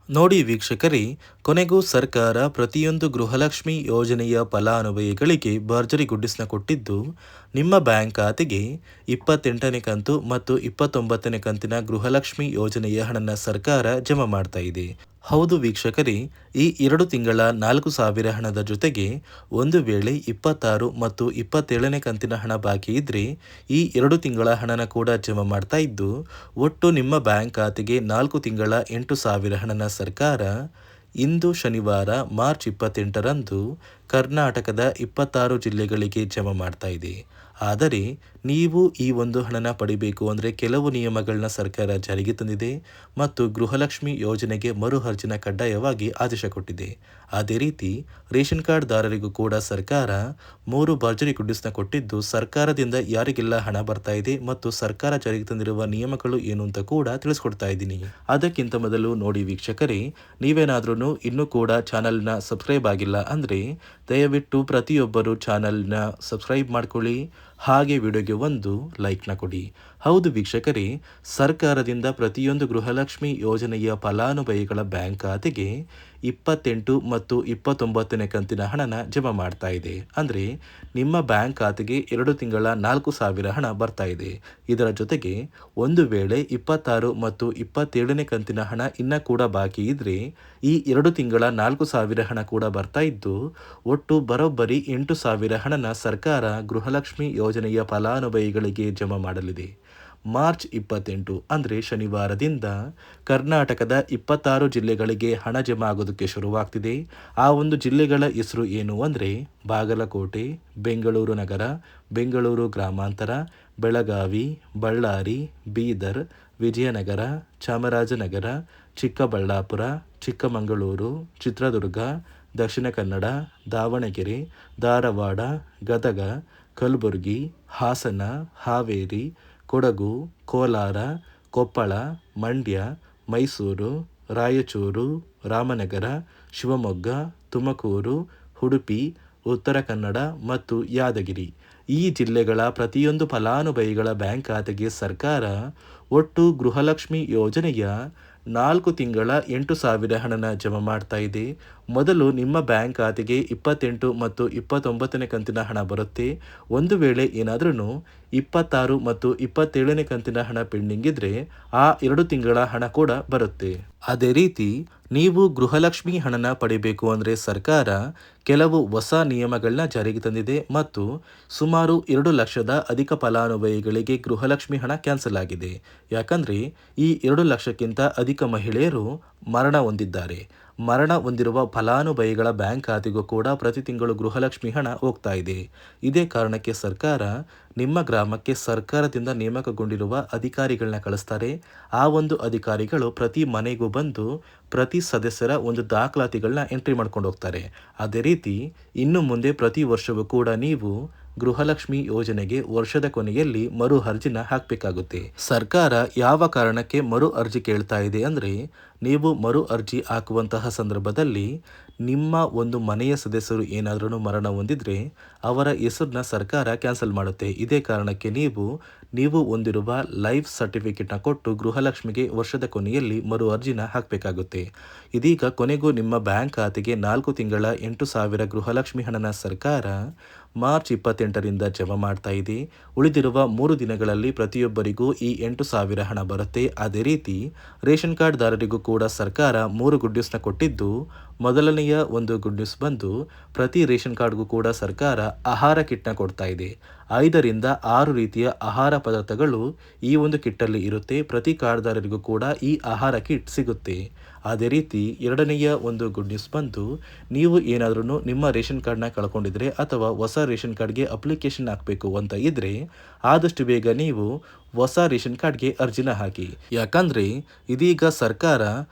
ನೋಡಿ ವೀಕ್ಷಕರೇ, ಕೊನೆಗೂ ಸರ್ಕಾರ ಪ್ರತಿಯೊಂದು ಗೃಹಲಕ್ಷ್ಮಿ ಯೋಜನೆಯ ಫಲಾನುಭವಿಗಳಿಗೆ ಭರ್ಜರಿ ಗುಡ್ಡಿಸ್ನ ಕೊಟ್ಟಿದ್ದು, ನಿಮ್ಮ ಬ್ಯಾಂಕ್ ಖಾತೆಗೆ 28ನೇ ಕಂತು ಮತ್ತು 29ನೇ ಕಂತಿನ ಗೃಹಲಕ್ಷ್ಮಿ ಯೋಜನೆಯ ಹಣನ ಸರ್ಕಾರ ಜಮಾ ಮಾಡ್ತಾ ಇದೆ. ಹೌದು ವೀಕ್ಷಕರೇ, ಈ 2 ತಿಂಗಳ 4,000 ಹಣದ ಜೊತೆಗೆ ಒಂದು ವೇಳೆ 26 ಮತ್ತು 27ನೇ ಕಂತಿನ ಹಣ ಬಾಕಿ ಇದ್ರೆ ಈ 2 ತಿಂಗಳ ಹಣನ ಕೂಡ ಜಮಾ ಮಾಡ್ತಾ ಇದ್ದು, ಒಟ್ಟು ನಿಮ್ಮ ಬ್ಯಾಂಕ್ ಖಾತೆಗೆ 4 ತಿಂಗಳ 8,000 ಹಣನ ಸರ್ಕಾರ ಇಂದು ಶನಿವಾರ ಮಾರ್ಚ್ 28ರಂದು ಕರ್ನಾಟಕದ 26 ಜಿಲ್ಲೆಗಳಿಗೆ ಜಮಾ ಮಾಡ್ತಾ ಇದೆ. ಆದರೆ ನೀವು ಈ ಒಂದು ಹಣನ ಪಡಿಬೇಕು ಅಂದರೆ ಕೆಲವು ನಿಯಮಗಳನ್ನ ಸರ್ಕಾರ ಜಾರಿಗೆ ತಂದಿದೆ ಮತ್ತು ಗೃಹಲಕ್ಷ್ಮಿ ಯೋಜನೆಗೆ ಮರು ಅರ್ಜಿನ ಕಡ್ಡಾಯವಾಗಿ ಆದೇಶ ಕೊಟ್ಟಿದೆ. ಅದೇ ರೀತಿ ರೇಷನ್ ಕಾರ್ಡ್ದಾರರಿಗೂ ಕೂಡ ಸರ್ಕಾರ 3 ಭರ್ಜರಿ ಗುಡ್ಡಿಸ್ನ ಕೊಟ್ಟಿದ್ದು, ಸರ್ಕಾರದಿಂದ ಯಾರಿಗೆಲ್ಲ ಹಣ ಬರ್ತಾ ಇದೆ ಮತ್ತು ಸರ್ಕಾರ ಜಾರಿಗೆ ತಂದಿರುವ ನಿಯಮಗಳು ಏನು ಅಂತ ಕೂಡ ತಿಳಿಸ್ಕೊಡ್ತಾ ಇದ್ದೀನಿ. ಅದಕ್ಕಿಂತ ಮೊದಲು ನೋಡಿ ವೀಕ್ಷಕರೇ, ನೀವೇನಾದ್ರೂ ಇನ್ನೂ ಕೂಡ ಚಾನಲ್ನ ಸಬ್ಸ್ಕ್ರೈಬ್ ಆಗಿಲ್ಲ ಅಂದರೆ ದಯವಿಟ್ಟು ಪ್ರತಿಯೊಬ್ಬರು ಚಾನಲ್ನ ಸಬ್ಸ್ಕ್ರೈಬ್ ಮಾಡ್ಕೊಳ್ಳಿ, ಹಾಗೆ ವಿಡಿಯೋಗೆ ಒಂದು ಲೈಕ್ನ ಕೊಡಿ. ಹೌದು ವೀಕ್ಷಕರೇ, ಸರ್ಕಾರದಿಂದ ಪ್ರತಿಯೊಂದು ಗೃಹಲಕ್ಷ್ಮಿ ಯೋಜನೆಯ ಫಲಾನುಭವಿಗಳ ಬ್ಯಾಂಕ್ ಖಾತೆಗೆ 28 ಮತ್ತು 29ನೇ ಕಂತಿನ ಹಣನ ಜಮಾ ಮಾಡ್ತಾ ಇದೆ. ಅಂದರೆ ನಿಮ್ಮ ಬ್ಯಾಂಕ್ ಖಾತೆಗೆ 2 ತಿಂಗಳ 4,000 ಹಣ ಬರ್ತಾ ಇದೆ. ಇದರ ಜೊತೆಗೆ ಒಂದು ವೇಳೆ 26 ಮತ್ತು 27ನೇ ಕಂತಿನ ಹಣ ಇನ್ನೂ ಕೂಡ ಬಾಕಿ ಇದ್ರೆ ಈ 2 ತಿಂಗಳ 4,000 ಹಣ ಕೂಡ ಬರ್ತಾ ಇದ್ದು, ಒಟ್ಟು ಬರೋಬ್ಬರಿ 8,000 ಹಣನ ಸರ್ಕಾರ ಗೃಹಲಕ್ಷ್ಮಿ ಯೋಜನೆಯ ಫಲಾನುಭವಿಗಳಿಗೆ ಜಮಾ ಮಾಡಲಿದೆ. ಮಾರ್ಚ್ 28 ಅಂದರೆ ಶನಿವಾರದಿಂದ ಕರ್ನಾಟಕದ 26 ಜಿಲ್ಲೆಗಳಿಗೆ ಹಣ ಜಮಾ ಆಗೋದಕ್ಕೆ ಶುರುವಾಗ್ತಿದೆ. ಆ ಒಂದು ಜಿಲ್ಲೆಗಳ ಹೆಸರು ಏನು ಅಂದರೆ ಬಾಗಲಕೋಟೆ, ಬೆಂಗಳೂರು ನಗರ, ಬೆಂಗಳೂರು ಗ್ರಾಮಾಂತರ, ಬೆಳಗಾವಿ, ಬಳ್ಳಾರಿ, ಬೀದರ್, ವಿಜಯನಗರ, ಚಾಮರಾಜನಗರ, ಚಿಕ್ಕಬಳ್ಳಾಪುರ, ಚಿಕ್ಕಮಗಳೂರು, ಚಿತ್ರದುರ್ಗ, ದಕ್ಷಿಣ ಕನ್ನಡ, ದಾವಣಗೆರೆ, ಧಾರವಾಡ, ಗದಗ, ಕಲಬುರಗಿ, ಹಾಸನ, ಹಾವೇರಿ, ಕೊಡಗು, ಕೋಲಾರ, ಕೊಪ್ಪಳ, ಮಂಡ್ಯ, ಮೈಸೂರು, ರಾಯಚೂರು, ರಾಮನಗರ, ಶಿವಮೊಗ್ಗ, ತುಮಕೂರು, ಉಡುಪಿ, ಉತ್ತರ ಕನ್ನಡ ಮತ್ತು ಯಾದಗಿರಿ ಈ ಜಿಲ್ಲೆಗಳ ಪ್ರತಿಯೊಂದು ಫಲಾನುಭವಿಗಳ ಬ್ಯಾಂಕ್ ಖಾತೆಗೆ ಸರ್ಕಾರ ಒಟ್ಟು ಗೃಹಲಕ್ಷ್ಮಿ ಯೋಜನೆಯ 4 ತಿಂಗಳ 8,000 ಹಣನ ಜಮಾ ಮಾಡ್ತಾ ಇದೆ. ಮೊದಲು ನಿಮ್ಮ ಬ್ಯಾಂಕ್ ಖಾತೆಗೆ 28 ಮತ್ತು 29ನೇ ಕಂತಿನ ಹಣ ಬರುತ್ತೆ. ಒಂದು ವೇಳೆ ಏನಾದ್ರೂ 26 ಮತ್ತು 27ನೇ ಕಂತಿನ ಹಣ ಪೆಂಡಿಂಗ್ ಇದ್ರೆ ಆ 2 ತಿಂಗಳ ಹಣ ಕೂಡ ಬರುತ್ತೆ. ಅದೇ ರೀತಿ ನೀವು ಗೃಹಲಕ್ಷ್ಮಿ ಹಣನ ಪಡಿಬೇಕು ಅಂದರೆ ಸರ್ಕಾರ ಕೆಲವು ಹೊಸ ನಿಯಮಗಳನ್ನ ಜಾರಿಗೆ ತಂದಿದೆ ಮತ್ತು ಸುಮಾರು 2 ಲಕ್ಷದ ಅಧಿಕ ಫಲಾನುಭವಿಗಳಿಗೆ ಗೃಹಲಕ್ಷ್ಮಿ ಹಣ ಕ್ಯಾನ್ಸಲ್ ಆಗಿದೆ. ಯಾಕಂದರೆ ಈ 2 ಲಕ್ಷಕ್ಕಿಂತ ಅಧಿಕ ಮಹಿಳೆಯರು ಮರಣ ಹೊಂದಿದ್ದಾರೆ. ಮರಣ ಹೊಂದಿರುವ ಫಲಾನುಭವಿಗಳ ಬ್ಯಾಂಕ್ ಖಾತೆಗೂ ಕೂಡ ಪ್ರತಿ ತಿಂಗಳು ಗೃಹಲಕ್ಷ್ಮಿ ಹಣ ಹೋಗ್ತಾ ಇದೆ. ಇದೇ ಕಾರಣಕ್ಕೆ ಸರ್ಕಾರ ನಿಮ್ಮ ಗ್ರಾಮಕ್ಕೆ ಸರ್ಕಾರದಿಂದ ನೇಮಕಗೊಂಡಿರುವ ಅಧಿಕಾರಿಗಳನ್ನ ಕಳಿಸ್ತಾರೆ. ಆ ಒಂದು ಅಧಿಕಾರಿಗಳು ಪ್ರತಿ ಮನೆಗೂ ಬಂದು ಪ್ರತಿ ಸದಸ್ಯರ ಒಂದು ದಾಖಲಾತಿಗಳನ್ನ ಎಂಟ್ರಿ ಮಾಡ್ಕೊಂಡು ಹೋಗ್ತಾರೆ. ಅದೇ ರೀತಿ ಇನ್ನು ಮುಂದೆ ಪ್ರತಿ ವರ್ಷವೂ ಕೂಡ ನೀವು ಗೃಹಲಕ್ಷ್ಮಿ ಯೋಜನೆಗೆ ವರ್ಷದ ಕೊನೆಯಲ್ಲಿ ಮರು ಅರ್ಜಿನ ಹಾಕಬೇಕಾಗುತ್ತೆ. ಸರ್ಕಾರ ಯಾವ ಕಾರಣಕ್ಕೆ ಮರು ಅರ್ಜಿ ಕೇಳ್ತಾ ಇದೆ ಅಂದರೆ, ನೀವು ಮರು ಅರ್ಜಿ ಹಾಕುವಂತಹ ಸಂದರ್ಭದಲ್ಲಿ ನಿಮ್ಮ ಒಂದು ಮನೆಯ ಸದಸ್ಯರು ಏನಾದ್ರೂ ಮರಣ ಹೊಂದಿದ್ರೆ ಅವರ ಹೆಸರನ್ನ ಸರ್ಕಾರ ಕ್ಯಾನ್ಸಲ್ ಮಾಡುತ್ತೆ. ಇದೇ ಕಾರಣಕ್ಕೆ ನೀವು ಹೊಂದಿರುವ ಲೈಫ್ ಸರ್ಟಿಫಿಕೇಟ್ನ ಕೊಟ್ಟು ಗೃಹಲಕ್ಷ್ಮಿಗೆ ವರ್ಷದ ಕೊನೆಯಲ್ಲಿ ಮರು ಅರ್ಜಿನ ಹಾಕಬೇಕಾಗುತ್ತೆ. ಇದೀಗ ಕೊನೆಗೂ ನಿಮ್ಮ ಬ್ಯಾಂಕ್ ಖಾತೆಗೆ 4 ತಿಂಗಳ 8,000 ಗೃಹಲಕ್ಷ್ಮಿ ಹಣನ ಸರ್ಕಾರ ಮಾರ್ಚ್ 28ರಿಂದ ಜಮಾ ಮಾಡ್ತಾ ಇದೆ. ಉಳಿದಿರುವ 3 ದಿನಗಳಲ್ಲಿ ಪ್ರತಿಯೊಬ್ಬರಿಗೂ ಈ 8,000 ಹಣ ಬರುತ್ತೆ. ಅದೇ ರೀತಿ ರೇಷನ್ ಕಾರ್ಡ್ದಾರರಿಗೂ ಕೂಡ ಸರ್ಕಾರ 3 ಗುಡ್ ನ್ಯೂಸ್ನ ಕೊಟ್ಟಿದ್ದು, ಮೊದಲನೆಯ ಒಂದು ಗುಡ್ ನ್ಯೂಸ್ ಬಂದು ಪ್ರತಿ ರೇಷನ್ ಕಾರ್ಡ್ಗೂ ಕೂಡ ಸರ್ಕಾರ ಆಹಾರ ಕಿಟ್ನ ಕೊಡ್ತಾ ಇದೆ. 5ರಿಂದ 6 ರೀತಿಯ ಆಹಾರ ಪದಾರ್ಥಗಳು ಈ ಒಂದು ಕಿಟ್ಟಲ್ಲಿ ಇರುತ್ತೆ. ಪ್ರತಿ ಕಾರ್ಡ್ದಾರರಿಗೂ ಕೂಡ ಈ ಆಹಾರ ಕಿಟ್ ಸಿಗುತ್ತೆ. ಅದೇ ರೀತಿ ಎರಡನೆಯ ಒಂದು ಗುಡ್ ನ್ಯೂಸ್ ಬಂದು, ನೀವು ಏನಾದ್ರೂ ನಿಮ್ಮ ರೇಷನ್ ಕಾರ್ಡ್ನ ಕಳ್ಕೊಂಡಿದ್ರೆ ಅಥವಾ ಹೊಸ ರೇಷನ್ ಕಾರ್ಡ್ಗೆ ಅಪ್ಲಿಕೇಶನ್ ಹಾಕಬೇಕು ಅಂತ ಇದ್ರೆ ಆದಷ್ಟು ಬೇಗ ನೀವು ಹೊಸ ರೇಷನ್ ಕಾರ್ಡ್ಗೆ ಅರ್ಜಿನ ಹಾಕಿ. ಯಾಕಂದರೆ ಇದೀಗ ಸರ್ಕಾರ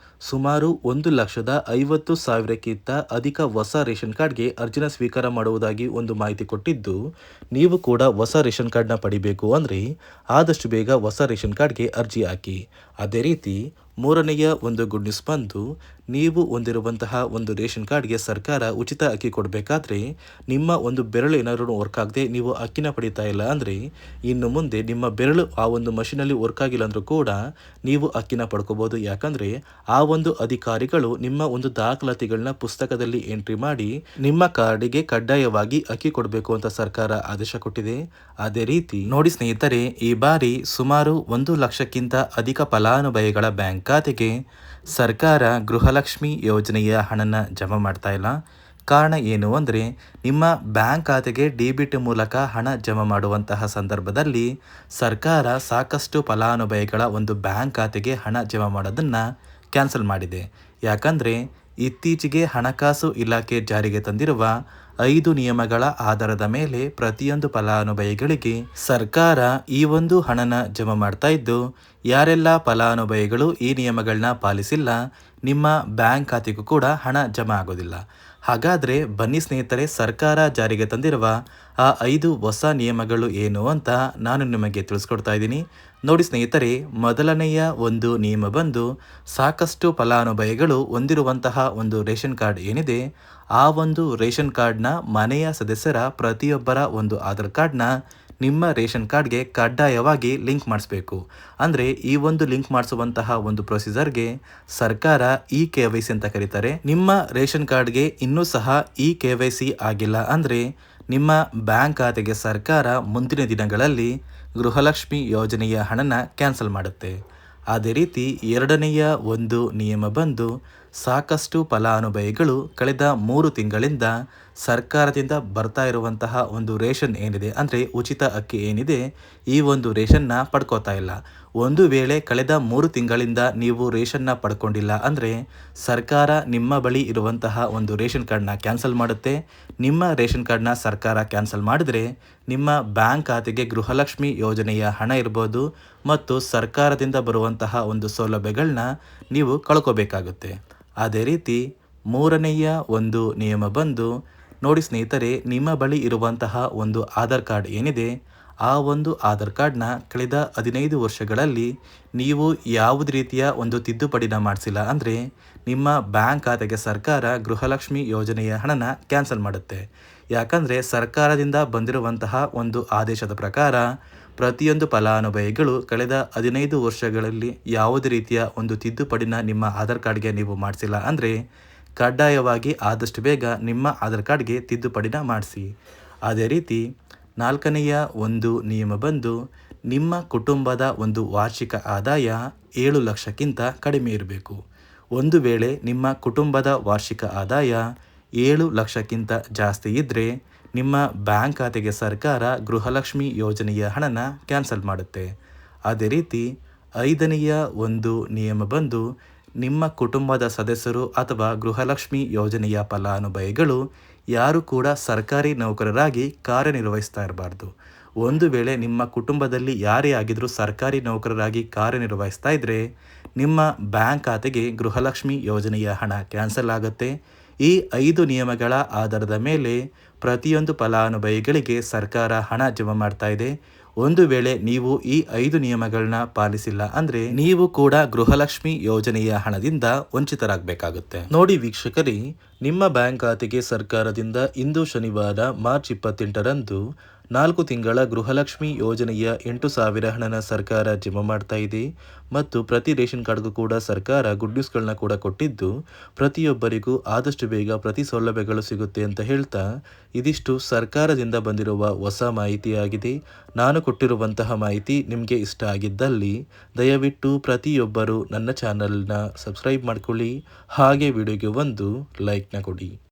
ಸುಮಾರು 1,50,000ಕ್ಕಿಂತ ಅಧಿಕ ಹೊಸ ರೇಷನ್ ಕಾರ್ಡ್ಗೆ ಅರ್ಜಿನ ಸ್ವೀಕಾರ ಮಾಡುವುದಾಗಿ ಒಂದು ಮಾಹಿತಿ ಕೊಟ್ಟಿದ್ದು, ನೀವು ಕೂಡ ಹೊಸ ರೇಷನ್ ಕಾರ್ಡ್ನ ಪಡಿಬೇಕು ಅಂದರೆ ಆದಷ್ಟು ಬೇಗ ಹೊಸ ರೇಷನ್ ಕಾರ್ಡ್ಗೆ ಅರ್ಜಿ ಹಾಕಿ. ಅದೇ ರೀತಿ ಮೂರನೆಯ ಒಂದು ಗುಡ್ ನ್ಯೂಸ್ ಬಂದು ನೀವು ಹೊಂದಿರುವಂತಹ ಒಂದು ರೇಷನ್ ಕಾರ್ಡ್ಗೆ ಸರ್ಕಾರ ಉಚಿತ ಅಕ್ಕಿ ಕೊಡಬೇಕಾದ್ರೆ ನಿಮ್ಮ ಒಂದು ಬೆರಳು ಏನಾದರೂ ವರ್ಕ್ ಆಗದೆ ನೀವು ಅಕ್ಕಿನ ಪಡಿತಾ ಇಲ್ಲ ಅಂದರೆ ಇನ್ನು ಮುಂದೆ ನಿಮ್ಮ ಬೆರಳು ಆ ಒಂದು ಮಷೀನಲ್ಲಿ ವರ್ಕ್ ಆಗಿಲ್ಲ ಅಂದರೂ ಕೂಡ ನೀವು ಅಕ್ಕಿನ ಪಡ್ಕೋಬೋದು. ಯಾಕಂದರೆ ಆ ಒಂದು ಅಧಿಕಾರಿಗಳು ನಿಮ್ಮ ಒಂದು ದಾಖಲಾತಿಗಳನ್ನ ಪುಸ್ತಕದಲ್ಲಿ ಎಂಟ್ರಿ ಮಾಡಿ ನಿಮ್ಮ ಕಾರ್ಡಿಗೆ ಕಡ್ಡಾಯವಾಗಿ ಅಕ್ಕಿ ಕೊಡಬೇಕು ಅಂತ ಸರ್ಕಾರ ಆದೇಶ ಕೊಟ್ಟಿದೆ. ಅದೇ ರೀತಿ ನೋಡಿ ಸ್ನೇಹಿತರೆ, ಈ ಬಾರಿ ಸುಮಾರು 1,00,000ಕ್ಕಿಂತ ಅಧಿಕ ಫಲಾನುಭವಿಗಳ ಬ್ಯಾಂಕ್ ಖಾತೆಗೆ ಸರ್ಕಾರ ಗೃಹಲಕ್ಷ್ಮಿ ಯೋಜನೆಯ ಹಣನ ಜಮಾ ಮಾಡ್ತಾ ಇಲ್ಲ. ಕಾರಣ ಏನು ಅಂದರೆ ನಿಮ್ಮ ಬ್ಯಾಂಕ್ ಖಾತೆಗೆ ಡೆಬಿಟ್ ಮೂಲಕ ಹಣ ಜಮಾ ಮಾಡುವಂತಹ ಸಂದರ್ಭದಲ್ಲಿ ಸರ್ಕಾರ ಸಾಕಷ್ಟು ಫಲಾನುಭವಿಗಳ ಒಂದು ಬ್ಯಾಂಕ್ ಖಾತೆಗೆ ಹಣ ಜಮಾ ಮಾಡೋದನ್ನು ಕ್ಯಾನ್ಸಲ್ ಮಾಡಿದೆ. ಯಾಕಂದರೆ ಇತ್ತೀಚೆಗೆ ಹಣಕಾಸು ಇಲಾಖೆ ಜಾರಿಗೆ ತಂದಿರುವ 5 ನಿಯಮಗಳ ಆಧಾರದ ಮೇಲೆ ಪ್ರತಿಯೊಂದು ಫಲಾನುಭವಿಗಳಿಗೆ ಸರ್ಕಾರ ಈ ಒಂದು ಹಣನ ಜಮಾ ಮಾಡ್ತಾ ಇದ್ದು, ಯಾರೆಲ್ಲ ಫಲಾನುಭವಿಗಳು ಈ ನಿಯಮಗಳನ್ನ ಪಾಲಿಸಿಲ್ಲ ನಿಮ್ಮ ಬ್ಯಾಂಕ್ ಖಾತೆಗೂ ಕೂಡ ಹಣ ಜಮಾ ಆಗೋದಿಲ್ಲ. ಹಾಗಾದರೆ ಬನ್ನಿ ಸ್ನೇಹಿತರೆ, ಸರ್ಕಾರ ಜಾರಿಗೆ ತಂದಿರುವ ಆ 5 ಹೊಸ ನಿಯಮಗಳು ಏನು ಅಂತ ನಾನು ನಿಮಗೆ ತಿಳಿಸ್ಕೊಡ್ತಾ ಇದ್ದೀನಿ. ನೋಡಿ ಸ್ನೇಹಿತರೆ, ಮೊದಲನೆಯ ಒಂದು ನಿಯಮ ಬಂದು ಸಾಕಷ್ಟು ಫಲಾನುಭವಿಗಳು ಹೊಂದಿರುವಂತಹ ಒಂದು ರೇಷನ್ ಕಾರ್ಡ್ ಏನಿದೆ ಆ ಒಂದು ರೇಷನ್ ಕಾರ್ಡ್ನ ಮನೆಯ ಸದಸ್ಯರ ಪ್ರತಿಯೊಬ್ಬರ ಒಂದು ಆಧಾರ್ ಕಾರ್ಡ್ನ ನಿಮ್ಮ ರೇಷನ್ ಕಾರ್ಡ್ಗೆ ಕಡ್ಡಾಯವಾಗಿ ಲಿಂಕ್ ಮಾಡಿಸ್ಬೇಕು. ಅಂದರೆ ಈ ಒಂದು ಲಿಂಕ್ ಮಾಡಿಸುವಂತಹ ಒಂದು ಪ್ರೊಸೀಜರ್ಗೆ ಸರ್ಕಾರ KYC ಅಂತ ಕರೀತಾರೆ. ನಿಮ್ಮ ರೇಷನ್ ಕಾರ್ಡ್ಗೆ ಇನ್ನೂ ಸಹ KYC ಆಗಿಲ್ಲ ಅಂದರೆ ನಿಮ್ಮ ಬ್ಯಾಂಕ್ ಖಾತೆಗೆ ಸರ್ಕಾರ ಮುಂದಿನ ದಿನಗಳಲ್ಲಿ ಗೃಹಲಕ್ಷ್ಮಿ ಯೋಜನೆಯ ಹಣನ ಕ್ಯಾನ್ಸಲ್ ಮಾಡುತ್ತೆ. ಅದೇ ರೀತಿ ಎರಡನೆಯ ಒಂದು ನಿಯಮ ಬಂದು ಸಾಕಷ್ಟು ಫಲಾನುಭವಿಗಳು ಕಳೆದ 3 ತಿಂಗಳಿಂದ ಸರ್ಕಾರದಿಂದ ಬರ್ತಾ ಇರುವಂತಹ ಒಂದು ರೇಷನ್ ಏನಿದೆ ಅಂದರೆ ಉಚಿತ ಅಕ್ಕಿ ಏನಿದೆ ಈ ಒಂದು ರೇಷನ್ನ ಪಡ್ಕೋತಾ ಇಲ್ಲ. ಒಂದು ವೇಳೆ ಕಳೆದ 3 ತಿಂಗಳಿಂದ ನೀವು ರೇಷನ್ನ ಪಡ್ಕೊಂಡಿಲ್ಲ ಅಂದರೆ ಸರ್ಕಾರ ನಿಮ್ಮ ಬಳಿ ಇರುವಂತಹ ಒಂದು ರೇಷನ್ ಕಾರ್ಡ್ನ ಕ್ಯಾನ್ಸಲ್ ಮಾಡುತ್ತೆ. ನಿಮ್ಮ ರೇಷನ್ ಕಾರ್ಡ್ನ ಸರ್ಕಾರ ಕ್ಯಾನ್ಸಲ್ ಮಾಡಿದರೆ ನಿಮ್ಮ ಬ್ಯಾಂಕ್ ಖಾತೆಗೆ ಗೃಹಲಕ್ಷ್ಮಿ ಯೋಜನೆಯ ಹಣ ಇರ್ಬೋದು ಮತ್ತು ಸರ್ಕಾರದಿಂದ ಬರುವಂತಹ ಒಂದು ಸೌಲಭ್ಯಗಳನ್ನ ನೀವು ಕಳ್ಕೋಬೇಕಾಗುತ್ತೆ. ಅದೇ ರೀತಿ ಮೂರನೆಯ ಒಂದು ನಿಯಮ ಬಂದು ನೋಡಿ ಸ್ನೇಹಿತರೆ, ನಿಮ್ಮ ಬಳಿ ಇರುವಂತಹ ಒಂದು ಆಧಾರ್ ಕಾರ್ಡ್ ಏನಿದೆ ಆ ಒಂದು ಆಧಾರ್ ಕಾರ್ಡ್ನ ಕಳೆದ 15 ವರ್ಷಗಳಲ್ಲಿ ನೀವು ಯಾವುದೇ ರೀತಿಯ ಒಂದು ತಿದ್ದುಪಡಿನ ಮಾಡಿಸಿಲ್ಲ ಅಂದರೆ ನಿಮ್ಮ ಬ್ಯಾಂಕ್ ಖಾತೆಗೆ ಸರ್ಕಾರ ಗೃಹಲಕ್ಷ್ಮಿ ಯೋಜನೆಯ ಹಣನ ಕ್ಯಾನ್ಸಲ್ ಮಾಡುತ್ತೆ. ಯಾಕಂದರೆ ಸರ್ಕಾರದಿಂದ ಬಂದಿರುವಂತಹ ಒಂದು ಆದೇಶದ ಪ್ರಕಾರ ಪ್ರತಿಯೊಂದು ಫಲಾನುಭವಿಗಳು ಕಳೆದ 15 ವರ್ಷಗಳಲ್ಲಿ ಯಾವುದೇ ರೀತಿಯ ಒಂದು ತಿದ್ದುಪಡಿನ ನಿಮ್ಮ ಆಧಾರ್ ಕಾರ್ಡ್ಗೆ ನೀವು ಮಾಡಿಸಿಲ್ಲ ಅಂದರೆ ಕಡ್ಡಾಯವಾಗಿ ಆದಷ್ಟು ಬೇಗ ನಿಮ್ಮ ಆಧಾರ್ ಕಾರ್ಡ್ಗೆ ತಿದ್ದುಪಡಿನ ಮಾಡಿಸಿ. ಅದೇ ರೀತಿ ನಾಲ್ಕನೆಯ ಒಂದು ನಿಯಮ ಬಂದು ನಿಮ್ಮ ಕುಟುಂಬದ ಒಂದು ವಾರ್ಷಿಕ ಆದಾಯ 7 ಲಕ್ಷಕ್ಕಿಂತ ಕಡಿಮೆ ಇರಬೇಕು. ಒಂದು ವೇಳೆ ನಿಮ್ಮ ಕುಟುಂಬದ ವಾರ್ಷಿಕ ಆದಾಯ 7 ಲಕ್ಷಕ್ಕಿಂತ ಜಾಸ್ತಿ ಇದ್ದರೆ ನಿಮ್ಮ ಬ್ಯಾಂಕ್ ಖಾತೆಗೆ ಸರ್ಕಾರ ಗೃಹಲಕ್ಷ್ಮಿ ಯೋಜನೆಯ ಹಣನ ಕ್ಯಾನ್ಸಲ್ ಮಾಡುತ್ತೆ. ಅದೇ ರೀತಿ ಐದನೆಯ ಒಂದು ನಿಯಮ ಬಂದು ನಿಮ್ಮ ಕುಟುಂಬದ ಸದಸ್ಯರು ಅಥವಾ ಗೃಹಲಕ್ಷ್ಮಿ ಯೋಜನೆಯ ಫಲಾನುಭವಿಗಳು ಯಾರು ಕೂಡ ಸರ್ಕಾರಿ ನೌಕರರಾಗಿ ಕಾರ್ಯನಿರ್ವಹಿಸ್ತಾ ಇರಬಾರ್ದು. ಒಂದು ವೇಳೆ ನಿಮ್ಮ ಕುಟುಂಬದಲ್ಲಿ ಯಾರೇ ಆಗಿದ್ರೂ ಸರ್ಕಾರಿ ನೌಕರರಾಗಿ ಕಾರ್ಯನಿರ್ವಹಿಸ್ತಾ ಇದ್ದರೆ ನಿಮ್ಮ ಬ್ಯಾಂಕ್ ಖಾತೆಗೆ ಗೃಹಲಕ್ಷ್ಮಿ ಯೋಜನೆಯ ಹಣ ಕ್ಯಾನ್ಸಲ್ ಆಗುತ್ತೆ. ಈ 5 ನಿಯಮಗಳ ಆಧಾರದ ಮೇಲೆ ಪ್ರತಿಯೊಂದು ಫಲಾನುಭವಿಗಳಿಗೆ ಸರ್ಕಾರ ಹಣ ಜಮಾ ಮಾಡ್ತಾ ಇದೆ. ಒಂದು ವೇಳೆ ನೀವು ಈ 5 ನಿಯಮಗಳನ್ನ ಪಾಲಿಸಿಲ್ಲ ಅಂದರೆ ನೀವು ಕೂಡ ಗೃಹಲಕ್ಷ್ಮಿ ಯೋಜನೆಯ ಹಣದಿಂದ ವಂಚಿತರಾಗಬೇಕಾಗುತ್ತೆ. ನೋಡಿ ವೀಕ್ಷಕರೇ, ನಿಮ್ಮ ಬ್ಯಾಂಕ್ ಖಾತೆಗೆ ಸರ್ಕಾರದಿಂದ ಇಂದು ಶನಿವಾರ ಮಾರ್ಚ್ 28ರಂದು 4 ತಿಂಗಳ ಗೃಹಲಕ್ಷ್ಮಿ ಯೋಜನೆಯ 8,000 ಹಣನ ಸರ್ಕಾರ ಜಮಾ ಮಾಡ್ತಾ ಇದೆ ಮತ್ತು ಪ್ರತಿ ರೇಷನ್ ಕಾರ್ಡ್ಗೂ ಕೂಡ ಸರ್ಕಾರ ಗುಡ್ ನ್ಯೂಸ್ಗಳನ್ನ ಕೂಡ ಕೊಟ್ಟಿದ್ದು ಪ್ರತಿಯೊಬ್ಬರಿಗೂ ಆದಷ್ಟು ಬೇಗ ಪ್ರತಿ ಸೌಲಭ್ಯಗಳು ಸಿಗುತ್ತೆ ಅಂತ ಹೇಳ್ತಾ ಇದಿಷ್ಟು ಸರ್ಕಾರದಿಂದ ಬಂದಿರುವ ಹೊಸ ಮಾಹಿತಿಯಾಗಿದೆ. ನಾನು ಕೊಟ್ಟಿರುವಂತಹ ಮಾಹಿತಿ ನಿಮಗೆ ಇಷ್ಟ ಆಗಿದ್ದಲ್ಲಿ ದಯವಿಟ್ಟು ಪ್ರತಿಯೊಬ್ಬರು ನನ್ನ ಚಾನಲ್ನ ಸಬ್ಸ್ಕ್ರೈಬ್ ಮಾಡ್ಕೊಳ್ಳಿ, ಹಾಗೆ ವಿಡಿಯೋಗೆ ಒಂದು ಲೈಕ್ನ ಕೊಡಿ.